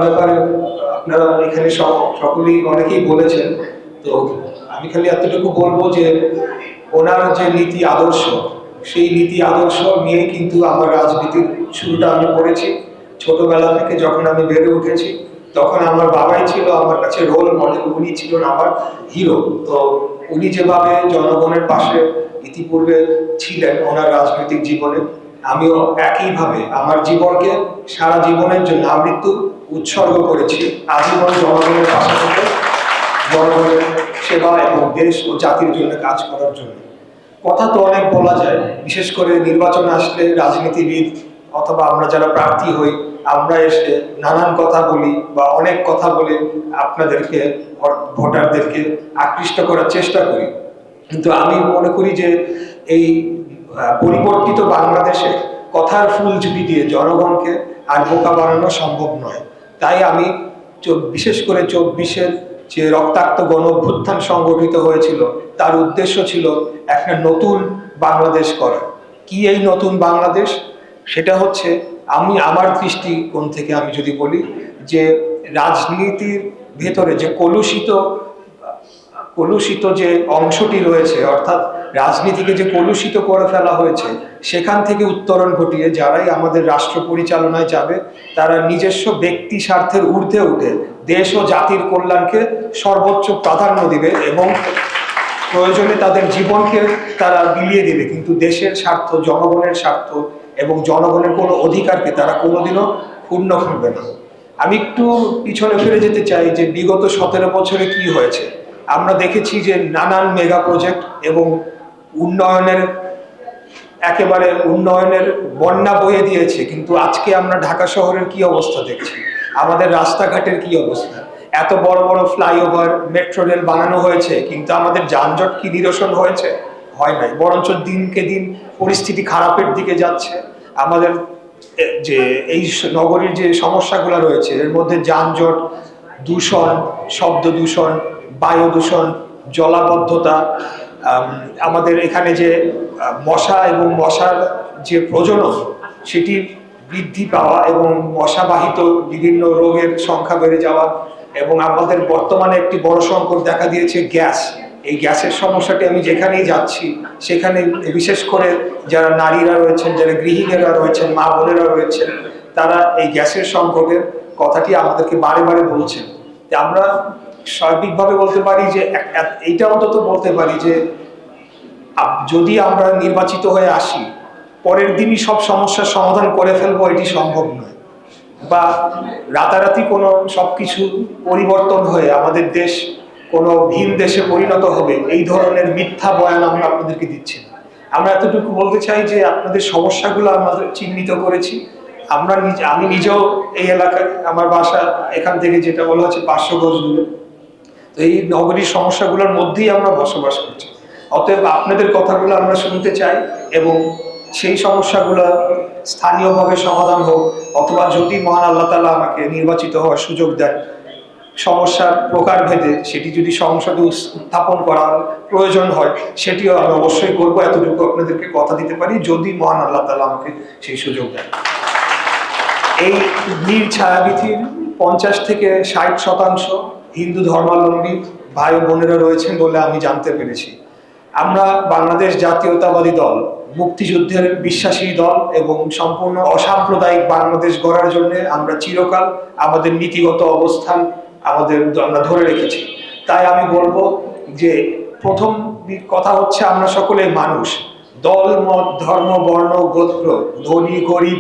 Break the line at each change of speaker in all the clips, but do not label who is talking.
ব্যাপারে আপনারা এখানে সকলেই অনেকেই বলেছেন। তো আমি খালি এতটুকু বলবো যে ওনার যে নীতি আদর্শ, সেই নীতি আদর্শ নিয়ে কিন্তু আমার রাজনীতির শুরুটা আমি করেছি। ছোটবেলা থেকে যখন আমি বেড়ে উঠেছি তখন আমার বাবাই ছিল আমার কাছে রোল মডেল, উনি ছিলেন আমার হিরো। তো উনি যেভাবে জনগণের পাশে ইতিপূর্বে ছিলেন ওনার রাজনৈতিক জীবনে, আমিও একইভাবে আমার জীবনকে সারা জীবনের জন্য আমৃত্যু উৎসর্গ করেছি আজীবন জনগণের পাশে থেকে, জনগণের সেবা এবং দেশ ও জাতির জন্য কাজ করার জন্য। কথা তো অনেক বলা যায়, বিশেষ করে নির্বাচন আসলে রাজনীতিবিদ অথবা আমরা যারা প্রার্থী হই আমরা এসে নানান কথা বলি বা অনেক কথা বলে আপনাদেরকে, ভোটারদেরকে আকৃষ্ট করার চেষ্টা করি। কিন্তু আমি মনে করি যে এই পরিবর্তিত বাংলাদেশে কথার ফুলঝুরি দিয়ে জনগণকে আর বোকা বানানো সম্ভব নয়। তাই আমি বিশেষ করে 24-এর যে রক্তাক্ত গণ অভ্যুত্থান সংগঠিত হয়েছিল তার উদ্দেশ্য ছিল একটা নতুন বাংলাদেশ করা। কি এই নতুন বাংলাদেশ? সেটা হচ্ছে, আমি আমার দৃষ্টিকোণ থেকে আমি যদি বলি যে রাজনীতির ভেতরে যে কলুষিত যে অংশটি রয়েছে, অর্থাৎ রাজনীতিকে যে কলুষিত করে ফেলা হয়েছে, সেখান থেকে উত্তরণ ঘটিয়ে যারাই আমাদের রাষ্ট্র পরিচালনায় যাবে তারা নিজস্ব ব্যক্তি স্বার্থের ঊর্ধ্বে উঠে দেশ ও জাতির কল্যাণকে সর্বোচ্চ প্রাধান্য দিবে এবং প্রয়োজনে তাদের জীবনকে তারা বিলিয়ে দিবে, কিন্তু দেশের স্বার্থ, জনগণের স্বার্থ এবং জনগণের কোনো অধিকারকে তারা কোনোদিনও ক্ষুণ্ণ করবে না। আমি একটু পিছনে ফিরে যেতে চাই যে বিগত 17 বছরে কি হয়েছে। আমরা দেখেছি যে নানান মেগা প্রজেক্ট এবং উন্নয়নের বন্যা বয়ে দিয়েছে, কিন্তু আজকে আমরা ঢাকা শহরের কি অবস্থা দেখছি, আমাদের রাস্তাঘাটের কি অবস্থা। এত বড় বড় ফ্লাইওভার, মেট্রো রেল বানানো হয়েছে, কিন্তু আমাদের যানজট কি নিরসন হয়েছে? হয় নাই, বরঞ্চ দিনকে দিন পরিস্থিতি খারাপের দিকে যাচ্ছে। আমাদের যে এই নগরীর যে সমস্যাগুলো রয়েছে এর মধ্যে যানজট, দূষণ, শব্দ দূষণ, বায়ু দূষণ, জলাবদ্ধতা, আমাদের এখানে যে মশা এবং মশার যে প্রজনন সেটি বৃদ্ধি পাওয়া এবং মশাবাহিত বিভিন্ন রোগের সংখ্যা বেড়ে যাওয়া, এবং আমাদের বর্তমানে একটি বড় সংকট দেখা দিয়েছে গ্যাস। এই গ্যাসের সমস্যাটি আমি যেখানেই যাচ্ছি সেখানে বিশেষ করে যারা নারীরা রয়েছেন, যারা গৃহিণীরা রয়েছেন, মা বোনেরা রয়েছেন, তারা এই গ্যাসের সংকটের কথাটি আমাদেরকে বারে বারে বলছেন। আমরা সার্বিকভাবে বলতে পারি যে এইটা অন্তত বলতে পারি যে যদি আমরা নির্বাচিত হয়ে আসি পরের দিনই সব সমস্যার সমাধান করে ফেলবো, এটি সম্ভব নয়। বা রাতারাতি কোনো সবকিছু পরিবর্তন হয়ে আমাদের দেশ কোনো ভিন দেশে পরিণত হবে, এই ধরনের মিথ্যা বয়ান আমরা আপনাদেরকে দিচ্ছি না। আমরা এতটুকু বলতে চাই যে আপনাদের সমস্যাগুলো আমাদের চিহ্নিত করেছি। আমি নিজেও এই এলাকায়, আমার বাসা এখান থেকে যেটা বলা হচ্ছে 500 গজ দূরে। তো এই নগরীর সমস্যাগুলোর মধ্যেই আমরা বসবাস করছি। অতএব আপনাদের কথাগুলো আমরা শুনতে চাই এবং সেই সমস্যাগুলো স্থানীয়ভাবে সমাধান হোক, অথবা যদি মহান আল্লাহ তাআলা আমাকে নির্বাচিত হওয়ার সুযোগ দেন, সমস্যার প্রকারভেদে সেটি যদি সংসদে উত্থাপন করার প্রয়োজন হয় সেটিও আমি অবশ্যই করবো। এতটুকু আপনাদেরকে কথা দিতে পারি, যদি মহান আল্লাহ তাআলা আমাকে সেই সুযোগ দেন। এই নীল ছায়াবীথির 50 থেকে 60% হিন্দু ধর্মাবলম্বী ভাই বোনেরা রয়েছেন বলে আমি জানতে পেরেছি। আমরা বাংলাদেশ জাতীয়তাবাদী দল, মুক্তিযুদ্ধের বিশ্বাসী দল এবং সম্পূর্ণ অসাম্প্রদায়িক বাংলাদেশ গড়ার জন্য আমরা চিরকাল আমাদের নীতিগত অবস্থান আমরা ধরে রেখেছি। তাই আমি বলবো যে প্রথম কথা হচ্ছে, আমরা সকলে মানুষ, দল মত ধর্ম বর্ণ গোত্র ধনী গরিব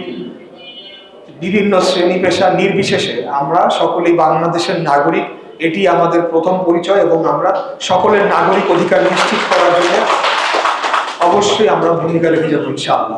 বিভিন্ন শ্রেণী পেশা নির্বিশেষে আমরা সকলেই বাংলাদেশের নাগরিক। এটি আমাদের প্রথম পরিচয় এবং আমরা সকলের নাগরিক অধিকার নিশ্চিত করার জন্য অবশ্যই আমরা ভূমিকা রেখে যাবো ইনশাআল্লাহ।